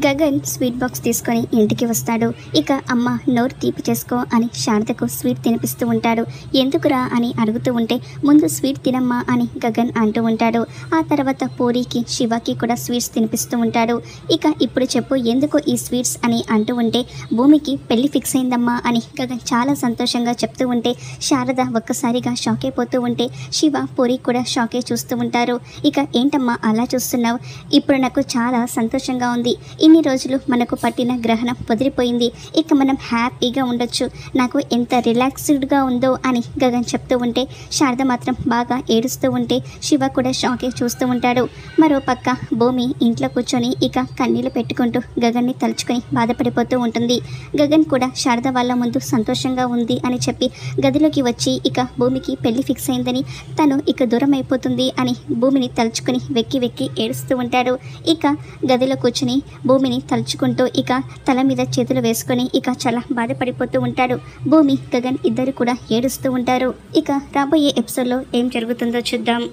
Gagan sweet box తీసుకొని ఇంటికి వస్తాడు. ఇక అమ్మ నోరు తీపి చేసుకో అని శారదకు స్వీట్ తినిపిస్తూ ఉంటాడు. ఎందుకురా అని అడుగుతూ ఉంటే ముందు స్వీట్ తినమ్మా అని గగన్ అంటూ ఉంటాడు. ఆ తర్వాత పూరికి శివకి కూడా స్వీట్స్ తినిపిస్తూ ఉంటాడు. ఇక ఇప్పుడు చెప్పు ఎందుకు ఈ స్వీట్స్ అని అంటూ ఉంటే భూమికి పెళ్లి ఫిక్స్ అయిందమ్మా అని గగన్ చాలా సంతోషంగా చెప్తూ ఉంటే శారద ఒక్కసారిగా షాక్ అయిపోతూ ఉంటే శివ పూరి కూడా షాకే చూస్తూ ఉంటారు. ఇక ఏంటమ్మా అలా చూస్తున్నావు? ఇప్పుడు నాకు చాలా సంతోషంగా ఉంది. ఇన్ని రోజులు మనకు పట్టిన గ్రహణం వదిలిపోయింది. ఇక మనం హ్యాపీగా ఉండొచ్చు. నాకు ఎంత రిలాక్స్డ్గా ఉందో అని గగన్ చెప్తూ ఉంటే శారద మాత్రం బాగా ఏడుస్తూ ఉంటే శివ కూడా షాకే చూస్తూ ఉంటాడు. మరో పక్క భూమి ఇంట్లో కూర్చొని ఇక కన్నీళ్లు పెట్టుకుంటూ గగన్ని తలుచుకొని బాధపడిపోతూ ఉంటుంది. గగన్ కూడా శారద వాళ్ళ ముందు సంతోషంగా ఉంది అని చెప్పి గదిలోకి వచ్చి ఇక భూమికి పెళ్లి ఫిక్స్ అయిందని తను ఇక దూరం అయిపోతుంది అని భూమిని తలుచుకొని వెక్కి వెక్కి ఏడుస్తూ ఉంటాడు. ఇక గదిలో కూర్చొని భూమిని తలుచుకుంటూ ఇక తల మీద చేతులు వేసుకొని ఇక చాలా బాధపడిపోతూ ఉంటాడు. భూమి గగన్ ఇద్దరు కూడా ఏడుస్తూ ఉంటారు. ఇక రాబోయే ఎపిసోడ్లో ఏం జరుగుతుందో చూద్దాం.